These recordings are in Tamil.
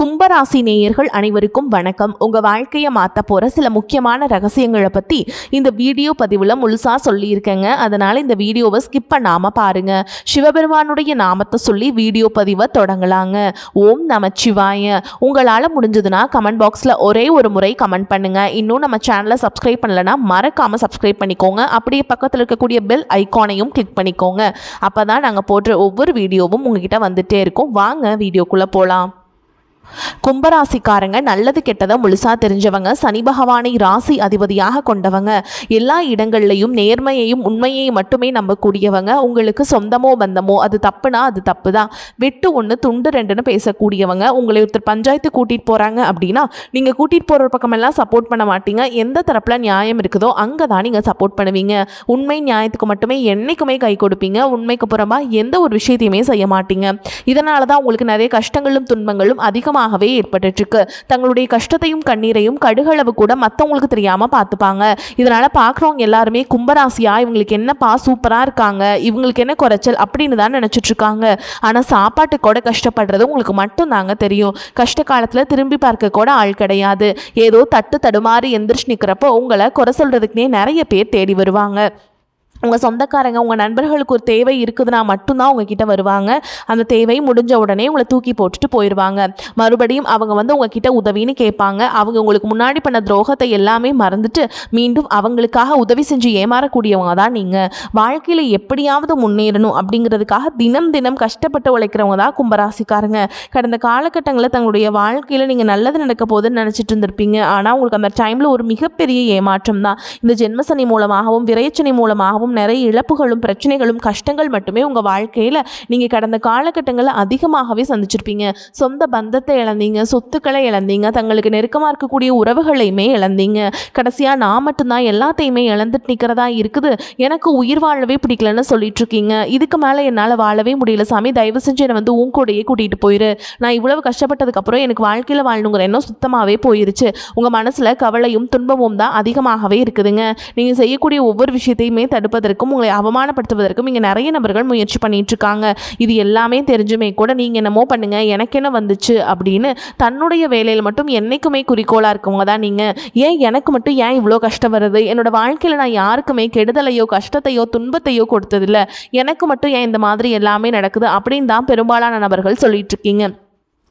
கும்பராசி நேயர்கள் அனைவருக்கும் வணக்கம். உங்க வாழ்க்கையை மாற்ற போற சில முக்கியமான ரகசியங்களை பத்தி இந்த வீடியோ பதிவுல முழுசா சொல்லியிருக்கேங்க. அதனால இந்த வீடியோவை ஸ்கிப் பண்ணாம பாருங்க. சிவபெருமானுடைய நாமத்தை சொல்லி வீடியோ பதிவை தொடங்கலாங்க. ஓம் நமச்சிவாய. உங்களால முடிஞ்சதுன்னா கமெண்ட் பாக்ஸ்ல ஒரே ஒரு முறை கமெண்ட் பண்ணுங்க. இன்னும் நம்ம சேனலை சப்ஸ்கிரைப் பண்ணலன்னா மறக்காம சப்ஸ்கிரைப் பண்ணிக்கோங்க. அப்படியே பக்கத்தில் இருக்கக்கூடிய பெல் ஐகானையும் கிளிக் பண்ணிக்கோங்க. அப்பதான் நாங்க போடுற ஒவ்வொரு வீடியோவும் உங்ககிட்ட வந்துட்டே இருக்கும். வாங்க வீடியோக்குள்ள போலாம். கும்பராசிக்காரங்க நல்லது கெட்டதை முழுசா தெரிஞ்சவங்க. சனி பகவானை ராசி அதிபதியாக கொண்டவங்க. எல்லா இடங்கள்லையும் நேர்மையையும் உண்மையையும் மட்டுமே நம்பக்கூடியவங்க. உங்களுக்கு சொந்தமோ பந்தமோ அது தப்புனா அது தப்பு தான். வெட்டு ஒன்று துண்டு ரெண்டுன்னு பேசக்கூடியவங்க. உங்களை ஒருத்தர் பஞ்சாயத்து கூட்டிகிட்டு போகிறாங்க அப்படின்னா நீங்கள் கூட்டிகிட்டு போகிற பக்கமெல்லாம் சப்போர்ட் பண்ண மாட்டீங்க. எந்த தரப்பில் நியாயம் இருக்குதோ அங்கே தான் நீங்கள் சப்போர்ட் பண்ணுவீங்க. உண்மை நியாயத்துக்கு மட்டுமே என்றைக்குமே கை கொடுப்பீங்க. உண்மைக்கு புறமாக எந்த ஒரு விஷயத்தையுமே செய்ய மாட்டீங்க. இதனால தான் உங்களுக்கு நிறைய கஷ்டங்களும் துன்பங்களும் அதிகமாகவே ஏற்பட்டுருக்கு. தங்களுடைய கஷ்டத்தையும் கண்ணீரையும் கடுகளவு கூட மற்றவங்களுக்கு தெரியாம பார்த்துப்பாங்க. இதனால பார்க்குறவங்க எல்லாருமே கும்பராசியா இவங்களுக்கு என்னப்பா சூப்பரா இருக்காங்க, இவங்களுக்கு என்ன குறைச்சல் அப்படின்னு தான் நினைச்சிட்டு இருக்காங்க. ஆனா சாப்பாட்டு கூட கஷ்டப்படுறது உங்களுக்கு மட்டும் தாங்க தெரியும். கஷ்ட காலத்துல திரும்பி பார்க்க கூட ஆள் கிடையாது. ஏதோ தட்டு தடுமாறி எந்திரிச்சு நிற்கிறப்போ உங்களை குறை சொல்றதுக்குனே நிறைய பேர் தேடி வருவாங்க. உங்கள் சொந்தக்காரங்க உங்கள் நண்பர்களுக்கு ஒரு தேவை இருக்குதுன்னா மட்டும்தான் உங்ககிட்ட வருவாங்க. அந்த தேவை முடிஞ்ச உடனே உங்களை தூக்கி போட்டுட்டு போயிடுவாங்க. மறுபடியும் அவங்க வந்து உங்ககிட்ட உதவின்னு கேட்பாங்க. அவங்க உங்களுக்கு முன்னாடி பண்ண துரோகத்தை எல்லாமே மறந்துட்டு மீண்டும் அவங்களுக்காக உதவி செஞ்சு ஏமாறக்கூடியவங்க தான் நீங்கள். வாழ்க்கையில் எப்படியாவது முன்னேறணும் அப்படிங்கிறதுக்காக தினம் தினம் கஷ்டப்பட்டு உழைக்கிறவங்க தான் கும்பராசிக்காரங்க. கடந்த காலகட்டங்களில் தங்களுடைய வாழ்க்கையில் நீங்கள் நல்லது நடக்க போகுதுன்னு நினச்சிட்டு இருந்திருப்பீங்க. ஆனால் உங்களுக்கு அந்த டைமில் ஒரு மிகப்பெரிய ஏமாற்றம் தான். இந்த ஜென்மசனி மூலமாகவும் விரைச்சனி மூலமாகவும் நிறைய இழப்புகளும் பிரச்சனைகளும் கஷ்டங்கள் மட்டுமே உங்கள் வாழ்க்கையில் நீங்கள் கடந்த காலகட்டங்களில் அதிகமாகவே சந்திச்சிருப்பீங்க. சொந்த பந்தத்தை இழந்தீங்க, சொத்துக்களை இழந்தீங்க, தங்களுக்கு நெருக்கமாக இருக்கக்கூடிய உறவுகளையுமே இழந்தீங்க. கடைசியாக நான் மட்டும்தான் எல்லாத்தையுமே இழந்துட்டு நிற்கிறதா இருக்குது, எனக்கு உயிர் வாழவே பிடிக்கலன்னு சொல்லிட்டு இருக்கீங்க. இதுக்கு மேலே என்னால் வாழவே முடியல சாமி, தயவு செஞ்சு என்னை வந்து உன் கூடையே கூட்டிகிட்டு போயிரு. நான் இவ்வளவு கஷ்டப்பட்டதுக்கப்புறம் எனக்கு வாழ்க்கையில் வாழணுங்கிற எண்ணம் சுத்தமாகவே போயிருச்சு. உங்கள் மனசில் கவலையும் துன்பமும் தான் அதிகமாகவே இருக்குதுங்க. நீங்கள் செய்யக்கூடிய ஒவ்வொரு விஷயத்தையுமே தடுப்பதற்கும் உங்களை அவமானப்படுத்துவதற்கும் இங்கே நிறைய நபர்கள் முயற்சி பண்ணிட்டு இருக்காங்க. இது எல்லாமே தெரிஞ்சுமே கூட நீங்கள் என்னமோ பண்ணுங்க, எனக்கு என்ன வந்துச்சு அப்படின்னு தன்னுடைய வேலையில் மட்டும் என்னைக்குமே குறிக்கோளாக இருக்கவங்க தான் நீங்கள். ஏன் எனக்கு மட்டும் ஏன் இவ்வளோ கஷ்டம் வருது, என்னோட வாழ்க்கையில் நான் யாருக்குமே கெடுதலையோ கஷ்டத்தையோ துன்பத்தையோ கொடுத்ததில்லை, எனக்கு மட்டும் ஏன் இந்த மாதிரி எல்லாமே நடக்குது அப்படின்னு தான் பெரும்பாலான நபர்கள் சொல்லிட்டு இருக்கீங்க.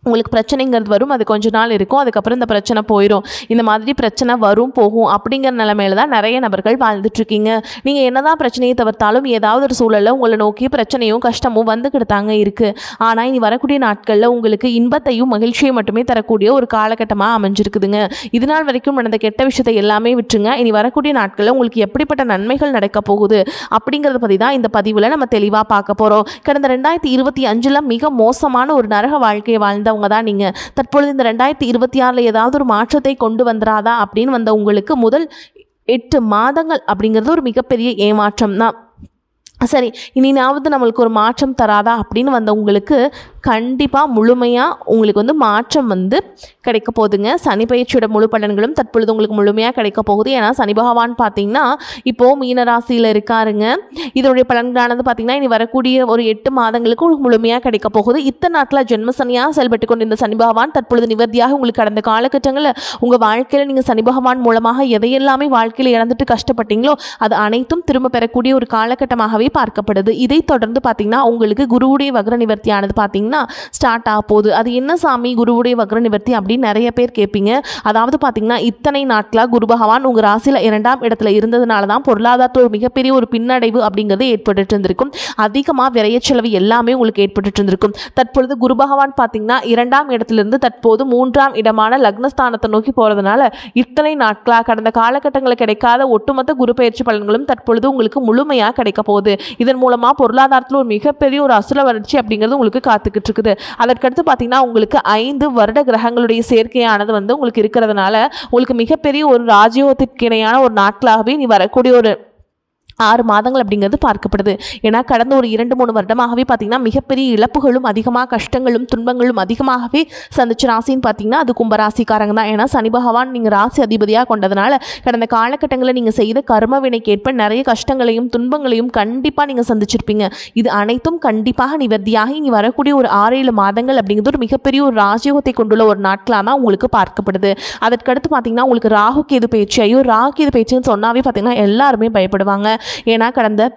உங்களுக்கு பிரச்சனைங்கிறது வரும், அது கொஞ்ச நாள் இருக்கும், அதுக்கப்புறம் இந்த பிரச்சனை போயிடும். இந்த மாதிரி பிரச்சனை வரும் போகும் அப்படிங்கிற நிலைமையில தான் நிறைய நபர்கள் வாழ்ந்துட்டுருக்கீங்க. நீங்கள் என்னதான் பிரச்சனையை தவிர்த்தாலும் ஏதாவது ஒரு சூழலில் உங்களை நோக்கி பிரச்சனையும் கஷ்டமும் வந்துக்கிட்டு தாங்க இருக்குது. ஆனால் இனி வரக்கூடிய நாட்களில் உங்களுக்கு இன்பத்தையும் மகிழ்ச்சியை மட்டுமே தரக்கூடிய ஒரு காலகட்டமாக அமைஞ்சிருக்குதுங்க. இது நாள் வரைக்கும் நடந்த கெட்ட விஷயத்தை எல்லாமே விட்டுருங்க. இனி வரக்கூடிய நாட்களில் உங்களுக்கு எப்படிப்பட்ட நன்மைகள் நடக்க போகுது அப்படிங்கிறத பற்றி தான் இந்த பதிவில் நம்ம தெளிவாக பார்க்க போகிறோம். கடந்த 2025 மிக மோசமான ஒரு நரக வாழ்க்கையை வாழ்ந்த தான் நீங்க. தற்பொழுது இந்த 2026 ஏதாவது ஒரு மாற்றத்தை கொண்டு வந்துராதா அப்படின்னு வந்த உங்களுக்கு முதல் 8 மாதங்கள் அப்படிங்கிறது ஒரு மிகப்பெரிய ஏமாற்றம் தான். சரி, இனியாவது நம்மளுக்கு ஒரு மாற்றம் தராதா அப்படின்னு வந்த உங்களுக்கு கண்டிப்பாக முழுமையாக உங்களுக்கு வந்து மாற்றம் வந்து கிடைக்க போகுதுங்க. சனி பயிற்சியோட முழு பலன்களும் தற்பொழுது உங்களுக்கு முழுமையாக கிடைக்க போகுது. ஏன்னா சனி பகவான் பார்த்தீங்கன்னா இப்போது மீனராசியில் இருக்காருங்க. இதனுடைய பலன்களானது பார்த்தீங்கன்னா இனி வரக்கூடிய ஒரு 8 மாதங்களுக்கு உங்களுக்கு முழுமையாக கிடைக்க போகுது. இத்தனை நாட்களில் ஜென்மசனியாக செயல்பட்டு கொண்டு இந்த சனி பகவான் தற்பொழுது நிவர்த்தியாக உங்களுக்கு கடந்த காலகட்டங்களில் உங்கள் வாழ்க்கையில் நீங்கள் சனி பகவான் மூலமாக எதையெல்லாமே வாழ்க்கையில் இழந்துட்டு கஷ்டப்பட்டீங்களோ அது அனைத்தும் திரும்ப பெறக்கூடிய ஒரு காலகட்டமாகவே பார்க்கப்படுது. இதை தொடர்ந்து பார்த்தீங்கன்னா உங்களுக்கு குருவுடைய வக்ர நிவர்த்தியானது பார்த்தீங்கன்னா ஸ்டார்ட் ஆக போகுது. அது என்ன சாமி குருவுடைய வக்ர நிவர்த்தி அப்படின்னு நிறைய பேர் கேட்பீங்க. அதாவது பார்த்தீங்கன்னா இத்தனை நாட்களாக குரு பகவான் உங்கள் ராசியில் 2ஆம் இடத்துல இருந்ததுனால தான் பொருளாதாரத்தில் ஒரு மிகப்பெரிய ஒரு பின்னடைவு அப்படிங்கிறது ஏற்பட்டு இருந்திருக்கும். அதிகமாக விரைய செலவு எல்லாமே உங்களுக்கு ஏற்பட்டு இருந்திருக்கும். தற்பொழுது குரு பகவான் பார்த்தீங்கன்னா 2ஆம் இடத்திலிருந்து தற்போது 3ஆம் இடமான லக்னஸ்தானத்தை நோக்கி போகிறதுனால இத்தனை நாட்களாக கடந்த காலகட்டங்களில் கிடைக்காத ஒட்டுமொத்த குரு பயிற்சி பலன்களும் தற்பொழுது உங்களுக்கு முழுமையாக கிடைக்க போகுது. இதன் மூலமாக பொருளாதாரத்தில் ஒரு மிகப்பெரிய ஒரு அசுர வளர்ச்சி அப்படிங்கிறது உங்களுக்கு காத்துக்கிட்டு இருக்குது. அதற்கடுத்து பார்த்தீங்கன்னா உங்களுக்கு 5 வருட கிரகங்களுடைய சேர்க்கையானது வந்து உங்களுக்கு இருக்கிறதுனால உங்களுக்கு மிகப்பெரிய ஒரு ராஜயோகத்திற்கு இணையான ஒரு நாட்களாகவே நீ வரக்கூடிய ஒரு 6 மாதங்கள் அப்படிங்கிறது பார்க்கப்படுது. ஏன்னா கடந்த ஒரு 2-3 வருடமாகவே பார்த்தீங்கன்னா மிகப்பெரிய இழப்புகளும் அதிகமாக கஷ்டங்களும் துன்பங்களும் அதிகமாகவே சந்திச்ச ராசின்னு பார்த்தீங்கன்னா அது கும்பராசிக்காரங்க தான். ஏன்னா சனி பகவான் நீங்கள் ராசி அதிபதியாக கொண்டதுனால கடந்த காலகட்டங்களில் நீங்கள் செய்த கர்ம வினைக்கேற்ப நிறைய கஷ்டங்களையும் துன்பங்களையும் கண்டிப்பாக நீங்கள் சந்திச்சிருப்பீங்க. இது அனைத்தும் கண்டிப்பாக நிவர்த்தியாகி இனி வரக்கூடிய ஒரு 6-7 மாதங்கள் அப்படிங்கிறது ஒரு மிகப்பெரிய ஒரு ராஜயோகத்தை கொண்டுள்ள ஒரு நாட்களாக தான் உங்களுக்கு பார்க்கப்படுது. அதற்கடுத்து பார்த்தீங்கன்னா உங்களுக்கு ராகு கேது பயிற்சி. ஐயோ ராகு கேது பயிற்சின்னு சொன்னாவே பார்த்தீங்கன்னா எல்லாருமே பயப்படுவாங்க. ஏன்னா கடந்த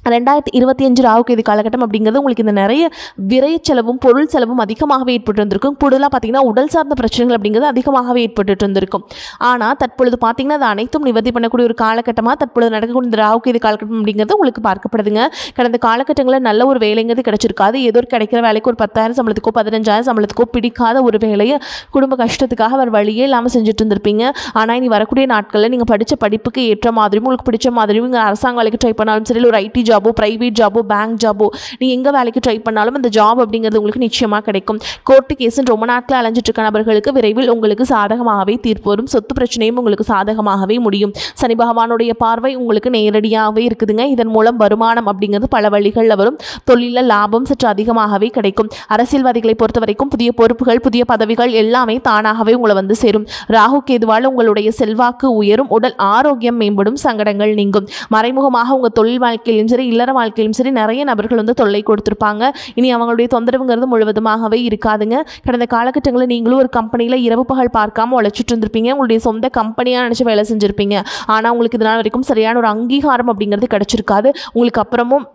2025 ராகு கேது காலகட்டம் அப்படிங்கிறது உங்களுக்கு இந்த நிறைய விரை செலவும் பொருள் செலவும் அதிகமாகவே ஏற்பட்டு இருந்திருக்கும். கூடுதலாக பார்த்தீங்கன்னா உடல் சார்ந்த பிரச்சனைகள் அப்படிங்கிறது அதிகமாகவே ஏற்பட்டு இருந்திருக்கும். ஆனால் தற்பொழுது பார்த்தீங்கன்னா அது அனைத்தும் நிவர்த்தி பண்ணக்கூடிய ஒரு காலகட்டமாக தற்பொழுது நடக்கக்கூடிய இந்த ராகு கேது காலகட்டம் அப்படிங்கிறது உங்களுக்கு பார்க்கப்படுதுங்க. கடந்த காலகட்டங்களில் நல்ல ஒரு வேலைங்கிறது கிடைச்சிருக்காது. ஏதோ ஒரு கிடைக்கிற வேலைக்கு ஒரு 10,000 சம்பளத்துக்கோ 15,000 சம்பளத்துக்கோ பிடிக்காத ஒரு வேலையை குடும்ப கஷ்டத்துக்காக அவர் வழியே இல்லாமல் செஞ்சுட்டு இருந்திருப்பீங்க. ஆனால் இனி வரக்கூடிய நாட்களில் நீங்கள் படித்த படிப்புக்கு ஏற்ற மாதிரியும் உங்களுக்கு பிடிச்ச மாதிரியும் நீங்கள் அரசாங்க வேலைக்கு ட்ரை பண்ணாலும் சரி, ஒரு ஐடி ஜாபோ பிரைவேட் ஜாபோ பேங்க் ஜாபோ நீங்கள் எங்கே வேலைக்கு ட்ரை பண்ணாலும் அந்த ஜாப் அப்படிங்கிறது உங்களுக்கு நிச்சயமாக கிடைக்கும். கோர்ட்டு கேஸுன்னு ரொம்ப நாட்கள் அலைஞ்சிட்டு இருக்க நபர்களுக்கு விரைவில் உங்களுக்கு சாதகமாகவே தீர்ப்பு வரும். சொத்து பிரச்சனையும் உங்களுக்கு சாதகமாகவே முடியும். சனி பகவானுடைய பார்வை உங்களுக்கு நேரடியாகவே இருக்குதுங்க. இதன் மூலம் வருமானம் அப்படிங்கிறது பல வழிகளில் வரும். தொழிலில் லாபம் சற்று அதிகமாகவே கிடைக்கும். அரசியல்வாதிகளை பொறுத்த வரைக்கும் புதிய பொறுப்புகள் புதிய பதவிகள் எல்லாமே தானாகவே உங்களை வந்து சேரும். ராகு கேதுவால் உங்களுடைய செல்வாக்கு உயரும். உடல் ஆரோக்கியம் மேம்படும். சங்கடங்கள் நீங்கும். மறைமுகமாக உங்கள் தொழில் வாழ்க்கையிலும் சரி இல்லற வாழ்க்கையிலும் சரி நிறைய நபர்கள் வந்து தொல்லை கொடுத்துருப்பாங்க. இனி அவங்களுடைய தொந்தரவுங்கிறது முழுவதுமாகவே இருக்காதுங்க. கடந்த காலகட்டங்களில் நீங்களும் ஒரு கம்பெனியில் இரவு பகல் பார்க்காம உழைச்சிட்டு இருந்திருப்பீங்க. உங்களுடைய சொந்த கம்பெனியாக நினச்சி வேலை செஞ்சுருப்பீங்க. ஆனால் உங்களுக்கு இதனால் வரைக்கும் சரியான ஒரு அங்கீகாரம் அப்படிங்கிறது கிடைச்சிருக்காது. உங்களுக்கு அப்புறமும்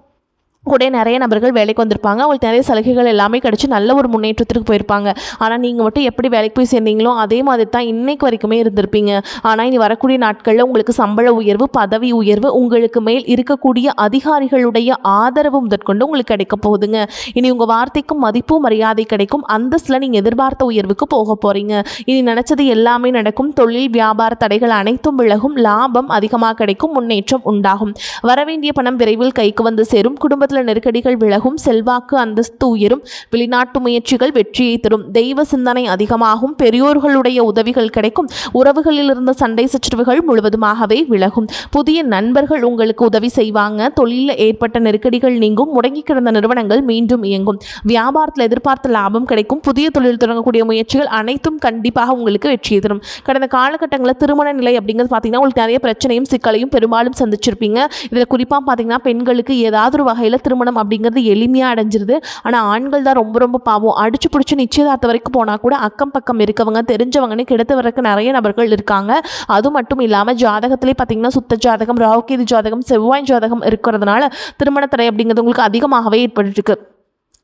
கூட நிறைய நபர்கள் வேலைக்கு வந்திருப்பாங்க. அவங்களுக்கு நிறைய சலுகைகள் எல்லாமே கிடச்சி நல்ல ஒரு முன்னேற்றத்திற்கு போயிருப்பாங்க. ஆனால் நீங்கள் மட்டும் எப்படி வேலைக்கு போய் சேர்ந்தீங்களோ அதே மாதிரி தான் இன்னைக்கு வரைக்குமே இருந்திருப்பீங்க. ஆனால் இனி வரக்கூடிய நாட்களில் உங்களுக்கு சம்பள உயர்வு பதவி உயர்வு உங்களுக்கு மேல் இருக்கக்கூடிய அதிகாரிகளுடைய ஆதரவு முதற்கொண்டு உங்களுக்கு கிடைக்க போகுதுங்க. இனி உங்கள் வார்த்தைக்கும் மதிப்பும் மரியாதை கிடைக்கும். அந்தஸ்தில் நீங்கள் எதிர்பார்த்த உயர்வுக்கு போக போகிறீங்க. இனி நினச்சது எல்லாமே நடக்கும். தொழில் வியாபார தடைகள் அனைத்தும் விலகும். லாபம் அதிகமாக கிடைக்கும். முன்னேற்றம் உண்டாகும். வரவேண்டிய பணம் விரைவில் கைக்கு வந்து சேரும். குடும்பத்தில் நெருக்கடிகள் விலகும். செல்வாக்கு அந்தஸ்து உயரும். வெளிநாட்டு முயற்சிகள் வெற்றியை தரும். தெய்வ சிந்தனை அதிகமாகும். பெரியோர்களுடைய உதவிகள் கிடைக்கும். உறவுகளில் இருந்த சண்டை சச்சரவுகள் முழுவதுமாகவே விலகும். புதிய நண்பர்கள் உங்களுக்கு உதவி செய்வாங்க. தொழிலில் ஏற்பட்ட நெருக்கடிகள் நீங்கும். முடங்கி கிடந்த நிறுவனங்கள் மீண்டும் இயங்கும். வியாபாரத்தில் எதிர்பார்த்த லாபம் கிடைக்கும். புதிய தொழில் தொடங்கக்கூடிய முயற்சிகள் அனைத்தும் கண்டிப்பாக உங்களுக்கு வெற்றியை தரும். கடந்த காலகட்டங்களில் திருமண நிலை அப்படிங்கிறது பார்த்தீங்கன்னா உங்களுக்கு நிறைய பிரச்சனையும் சிக்கலையும் பெரும்பாலும் சந்திச்சிருப்பீங்க. இதில் குறிப்பாக பார்த்தீங்கன்னா பெண்களுக்கு ஏதாவது ஒரு வகையில் திருமணம் அப்படிங்கிறது எளிமையாக அடைஞ்சிருது. ஆனால் ஆண்கள் தான் ரொம்ப ரொம்ப பாவம். அடிச்சு பிடிச்சி நிச்சயதார்த்த வரைக்கும் போனால் கூட அக்கம் பக்கம் இருக்கவங்க தெரிஞ்சவங்கன்னு கிடைத்த வரைக்கும் நிறைய நபர்கள் இருக்காங்க. அது மட்டும் இல்லாமல் ஜாதகத்திலே பார்த்தீங்கன்னா சுத்த ஜாதகம் ராகு கேது ஜாதகம் செவ்வாய் ஜாதகம் இருக்கிறதுனால திருமண தடை அப்படிங்கிறது உங்களுக்கு அதிகமாகவே ஏற்பட்டுருக்கு.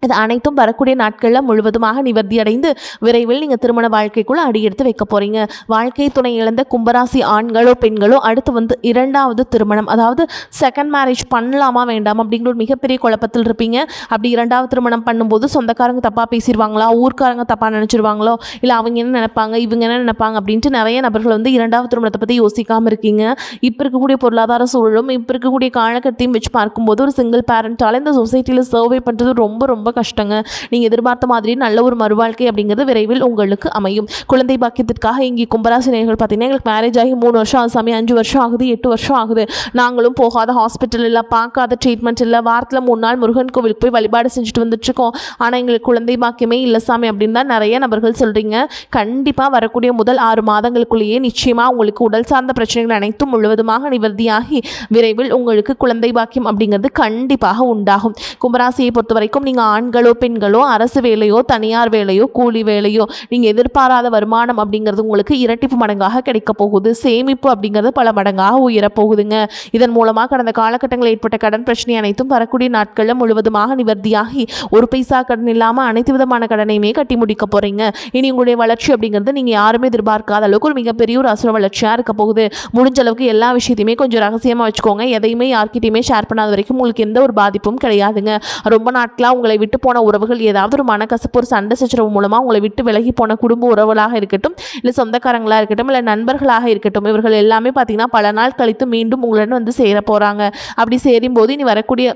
இது அனைத்தும் வரக்கூடிய நாட்களில் முழுவதுமாக நிவர்த்தி அடைந்து விரைவில் நீங்கள் திருமண வாழ்க்கைக்குள்ளே அடியெடுத்து வைக்க போகிறீங்க. வாழ்க்கை துணை இழந்த கும்பராசி ஆண்களோ பெண்களோ அடுத்து வந்து 2வது திருமணம், அதாவது செகண்ட் மேரேஜ் பண்ணலாமா வேண்டாம் அப்படிங்கிற ஒரு மிகப்பெரிய குழப்பத்தில் இருப்பீங்க. அப்படி 2வது திருமணம் பண்ணும்போது சொந்தக்காரங்க தப்பாக பேசிடுவாங்களா, ஊர்க்காரங்க தப்பாக நினச்சிருவாங்களோ, இல்லை அவங்க என்ன நினைப்பாங்க இவங்க என்ன நினைப்பாங்க அப்படின்ட்டு நிறைய நபர்கள் வந்து 2வது திருமணத்தை பற்றி யோசிக்காமல் இருக்கீங்க. இப்போ இருக்கக்கூடிய பொருளாதார சூழலும் இப்போ இருக்கக்கூடிய காலகட்டத்தையும் வச்சு பார்க்கும்போது ஒரு சிங்கிள் பேரண்டால் இந்த சொசைட்டியில் சர்வே பண்ணுறது ரொம்ப ரொம்ப கஷ்டங்க. நீங்கள் எதிர்பார்த்த மாதிரி நல்ல ஒரு மறுவாழ்க்கை அப்படிங்கிறது விரைவில் உங்களுக்கு அமையும். குழந்தை பாக்கியத்திற்காக இங்கே கும்பராசி நேயர்கள் பார்த்தீங்கன்னா எங்களுக்கு மேரேஜ் ஆகி 3 வருஷம் ஆகுது சாமி, 5 வருஷம் ஆகுது, 8 வருஷம் ஆகுது, நாங்களும் போகாத ஹாஸ்பிட்டல் இல்லை, பார்க்காத ட்ரீட்மெண்ட் இல்லை, வாரத்தில் 3 நாள் முருகன் கோவிலுக்கு போய் வழிபாடு செஞ்சுட்டு வந்துட்டுருக்கோம், ஆனால் எங்களுக்கு குழந்தை பாக்கியமே இல்லை சாமி அப்படின்னு தான் நிறைய நபர்கள் சொல்கிறீங்க. கண்டிப்பாக வரக்கூடிய முதல் 6 மாதங்களுக்குள்ளேயே நிச்சயமாக உங்களுக்கு உடல் சார்ந்த பிரச்சனைகள் அனைத்தும் முழுவதுமாக நிவர்த்தியாகி விரைவில் உங்களுக்கு குழந்தை பாக்கியம் அப்படிங்கிறது கண்டிப்பாக உண்டாகும். கும்பராசியை பொறுத்த வரைக்கும் நீங்கள் ஆண்களோ பெண்களோ அரசு வேலையோ தனியார் வேலையோ கூலி வேலையோ நீங்கள் எதிர்பாராத வருமானம் அப்படிங்கிறது உங்களுக்கு இரட்டிப்பு மடங்காக கிடைக்க போகுது. சேமிப்பு அப்படிங்கிறது பல மடங்காக உயரப்போகுதுங்க. இதன் மூலமாக கடந்த காலகட்டங்களில் ஏற்பட்ட கடன் பிரச்சனை அனைத்தும் வரக்கூடிய நாட்களில் முழுவதுமாக நிவர்த்தியாகி ஒரு பைசா கடன் இல்லாமல் அனைத்து விதமான கடனையுமே கட்டி முடிக்க போகிறீங்க. இனி உங்களுடைய வளர்ச்சி அப்படிங்கிறது நீங்கள் யாருமே எதிர்பார்க்காத அளவுக்கு ஒரு மிகப்பெரிய ஒரு அசுர வளர்ச்சியாக இருக்க போகுது. முடிஞ்ச அளவுக்கு எல்லா விஷயத்தையுமே கொஞ்சம் ரகசியமாக வச்சுக்கோங்க. எதையுமே யார்கிட்டையுமே ஷேர் பண்ணாத வரைக்கும் உங்களுக்கு எந்த ஒரு பாதிப்பும் கிடையாதுங்க. ரொம்ப நாட்களாக உங்களை விட்டு போன உறவுகள் ஏதாவது ஒரு மனக்கசப்பு ஒரு சண்டை சச்சரவு மூலமாக உங்களை விட்டு விலகி போன குடும்ப உறவுகளாக இருக்கட்டும், இல்லை சொந்தக்காரங்களாக இருக்கட்டும், இல்லை நண்பர்களாக இருக்கட்டும், இவர்கள் எல்லாமே பார்த்தீங்கன்னா பல நாள் கழித்து மீண்டும் உங்களுடன் வந்து சேர போகிறாங்க. அப்படி சேரும்போது இனி வரக்கூடிய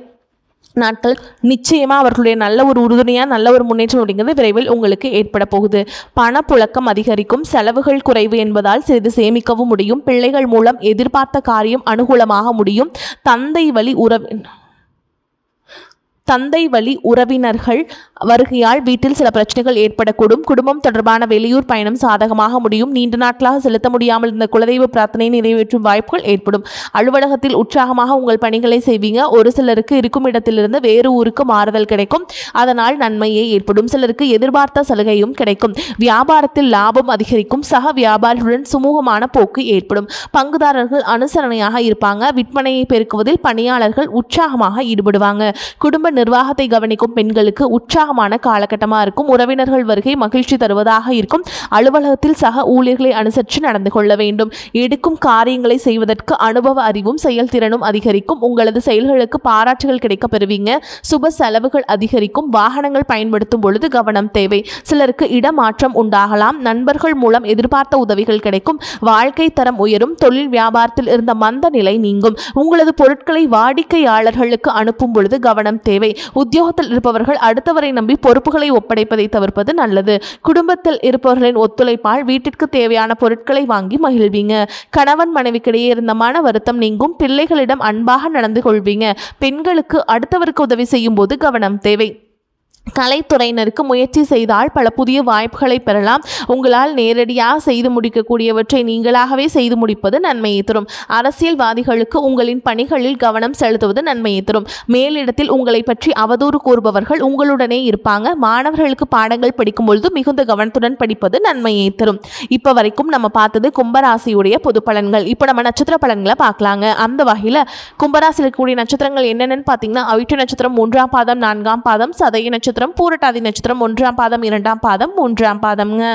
நாட்கள் நிச்சயமாக அவர்களுடைய நல்ல ஒரு உறுதுணையாக நல்ல ஒரு முன்னேற்றம் அப்படிங்கிறது விரைவில் உங்களுக்கு ஏற்பட போகுது. பணப்புழக்கம் அதிகரிக்கும், செலவுகள் குறைவு என்பதால் சிறிது சேமிக்கவும் முடியும். பிள்ளைகள் மூலம் எதிர்பார்த்த காரியம் அனுகூலமாக முடியும். தந்தை வழி உறவினர்கள் வருகையால் வீட்டில் சில பிரச்சனைகள் ஏற்படக்கூடும். குடும்பம் தொடர்பான வெளியூர் பயணம் சாதகமாக முடியும். நீண்ட நாட்களாக செலுத்த முடியாமல் இருந்த குலதெய்வ பிரார்த்தனையை நிறைவேற்றும் வாய்ப்புகள் ஏற்படும். அலுவலகத்தில் உற்சாகமாக உங்கள் பணிகளை செய்வீங்க. ஒரு சிலருக்கு இருக்கும் இடத்திலிருந்து வேறு ஊருக்கு மாறுதல் கிடைக்கும். அதனால் நன்மையே ஏற்படும். சிலருக்கு எதிர்பார்த்த சலுகையும் கிடைக்கும். வியாபாரத்தில் லாபம் அதிகரிக்கும். சக வியாபாரிகளுடன் சுமூகமான போக்கு ஏற்படும். பங்குதாரர்கள் அனுசரணையாக இருப்பாங்க. விற்பனையை பெருக்குவதில் பணியாளர்கள் உற்சாகமாக ஈடுபடுவாங்க. குடும்ப நிர்வாகத்தை கவனிக்கும் பெண்களுக்கு உற்சாகமான காலகட்டமாக இருக்கும். உறவினர்கள் வருகை மகிழ்ச்சி தருவதாக இருக்கும். அலுவலகத்தில் சக ஊழியர்களை அனுசரித்து நடந்து கொள்ள வேண்டும். எடுக்கும் காரியங்களை செய்வதற்கு அனுபவ அறிவும் செயல்திறனும் அதிகரிக்கும். உங்களது செயல்களுக்கு பாராட்டுகள் கிடைக்க பெறுவீங்க. சுப செலவுகள் அதிகரிக்கும். வாகனங்கள் பயன்படுத்தும் பொழுது கவனம் தேவை. சிலருக்கு இடமாற்றம் உண்டாகலாம். நண்பர்கள் மூலம் எதிர்பார்த்த உதவிகள் கிடைக்கும். வாழ்க்கை தரம் உயரும். தொழில் வியாபாரத்தில் இருந்த மந்த நிலை நீங்கும். உங்களது பொருட்களை வாடிக்கையாளர்களுக்கு அனுப்பும் பொழுது கவனம் தேவை. உத்தியோகத்தில் இருப்பவர்கள் அடுத்தவரை நம்பி பொறுப்புகளை ஒப்படைப்பதை தவிர்ப்பது நல்லது. குடும்பத்தில் இருப்பவர்களின் ஒத்துழைப்பால் வீட்டிற்கு தேவையான பொருட்களை வாங்கி மகிழ்வீங்க. கணவன் மனைவிக்கிடையே இருந்த மன வருத்தம் நீங்கும். பிள்ளைகளிடம் அன்பாக நடந்து கொள்வீங்க. பெண்களுக்கு அடுத்தவருக்கு உதவி செய்யும் போது கவனம் தேவை. கலைத்துறையினருக்கு முயற்சி செய்தால் பல புதிய வாய்ப்புகளை பெறலாம். உங்களால் நேரடியாக செய்து முடிக்கக்கூடியவற்றை நீங்களாகவே செய்து முடிப்பது நன்மையை தரும். அரசியல்வாதிகளுக்கு உங்களின் பணிகளில் கவனம் செலுத்துவது நன்மையை தரும். மேலிடத்தில் உங்களை பற்றி அவதூறு கூறுபவர்கள் உங்களுடனே இருப்பாங்க. மாணவர்களுக்கு பாடங்கள் படிக்கும் பொழுது மிகுந்த கவனத்துடன் படிப்பது நன்மையை தரும். இப்போ வரைக்கும் நம்ம பார்த்தது கும்பராசியுடைய பொது பலன்கள். இப்போ நம்ம நட்சத்திர பலன்களை பார்க்கலாங்க. அந்த வகையில் கும்பராசியில் இருக்கக்கூடிய நட்சத்திரங்கள் என்னென்னு பார்த்தீங்கன்னா, அவிட்ட நட்சத்திரம் 3ஆம் பாதம் 4ஆம் பாதம், சதய நட்சத்திரம், பூரட்டாதி நட்சத்திரம் 1ஆம் பாதம் 2ஆம் பாதம் 3ஆம் பாதம்ங்க.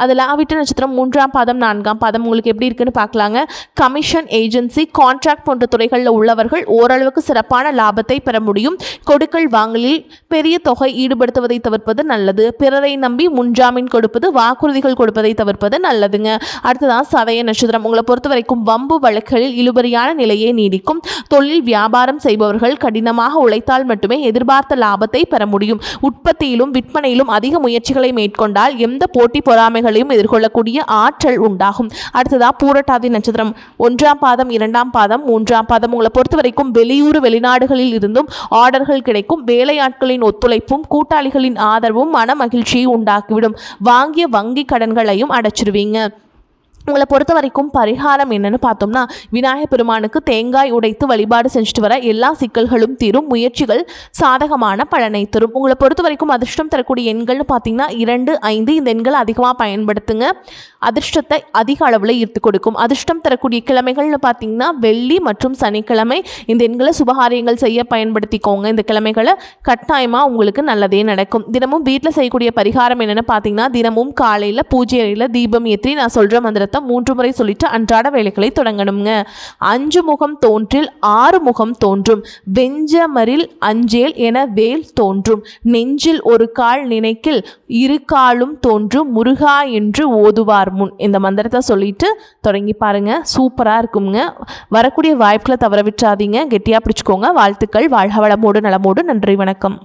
அதில் அவிட்ட நட்சத்திரம் 3ஆம் பாதம் 4ஆம் பாதம் உங்களுக்கு எப்படி இருக்குன்னு பார்க்கலாங்க. கமிஷன், ஏஜென்சி, கான்ட்ராக்ட் போன்ற துறைகளில் உள்ளவர்கள் ஓரளவுக்கு சிறப்பான லாபத்தை பெற முடியும். கொடுக்கல் வாங்கலில் பெரிய தொகை ஈடுபடுத்துவதை தவிர்ப்பது நல்லது. பிறரை நம்பி முன்ஜாமீன் கொடுப்பது, வாக்குறுதிகள் கொடுப்பதை தவிர்ப்பது நல்லதுங்க. அடுத்ததான் சதய நட்சத்திரம். உங்களை பொறுத்த வரைக்கும் வம்பு வழக்குகளில் இழுபறியான நிலையே நீடிக்கும். தொழில் வியாபாரம் செய்பவர்கள் கடினமாக உழைத்தால் மட்டுமே எதிர்பார்த்த லாபத்தை பெற முடியும். உற்பத்தியிலும் விற்பனையிலும் அதிக முயற்சிகளை மேற்கொண்டால் எந்த போட்டி பொறாமைகள் எதிர்கொள்ளக்கூடிய ஆற்றல் உண்டாகும். அடுத்ததா பூரட்டாதி நட்சத்திரம் 1ஆம் பாதம் 2ஆம் பாதம் 3ஆம் பாதம். உங்களை பொறுத்த வரைக்கும் வெளியூர் வெளிநாடுகளில் இருந்தும் ஆர்டர்கள் கிடைக்கும். வேலையாட்களின் ஒத்துழைப்பும் கூட்டாளிகளின் ஆதரவும் மன மகிழ்ச்சியை உண்டாக்கிவிடும். வாங்கிய வங்கி கடன்களையும் அடைச்சிருவீங்க. உங்களை பொறுத்த வரைக்கும் பரிகாரம் என்னன்னு பார்த்தோம்னா, விநாயகர் பெருமானுக்கு தேங்காய் உடைத்து வழிபாடு செஞ்சுட்டு வர எல்லா சிக்கல்களும் தீரும். முயற்சிகள் சாதகமான பலனை தரும். உங்களை பொறுத்த வரைக்கும் அதிர்ஷ்டம் தரக்கூடிய எண்கள்னு பார்த்தீங்கன்னா 2, 5. இந்த எண்களை அதிகமாக பயன்படுத்துங்க. அதிர்ஷ்டத்தை அதிக அளவில் ஈர்த்து கொடுக்கும். அதிர்ஷ்டம் தரக்கூடிய கிழமைகள்னு பார்த்தீங்கன்னா வெள்ளி மற்றும் சனிக்கிழமை. இந்த எண்களை சுபகாரியங்கள் செய்ய பயன்படுத்திக்கோங்க. இந்த கிழமைகளை கட்டாயமாக உங்களுக்கு நல்லதே நடக்கும். தினமும் வீட்டில் செய்யக்கூடிய பரிகாரம் என்னென்னு பார்த்தீங்கன்னா, தினமும் காலையில் பூஜை அறையில் தீபம் ஏற்றி நான் சொல்கிற மந்திரத்தை 3 முறை சொல்லிட்டு அன்றாட வேலைகளை தொடங்கணுங்க. 5 முகம் தோன்றில் 6 முகம் தோன்றும். வெஞ்சமரில் அஞ்சேல் என வேல் தோன்றும். நெஞ்சில் ஒரு கால் நினைக்கில் 2 காலும் தோன்றும். முருகா என்று ஓதுவார் முன். இந்த மந்திரத்தை சொல்லிட்டு தொடங்கி பாருங்க. சூப்பராக இருக்குங்க. வரக்கூடிய வாய்ப்புகளை தவற விட்டுறாதீங்க. கெட்டியாக பிடிச்சிக்கோங்க. வாழ்த்துக்கள். வாழ்க வளமோடு நலமோடு. நன்றி, வணக்கம்.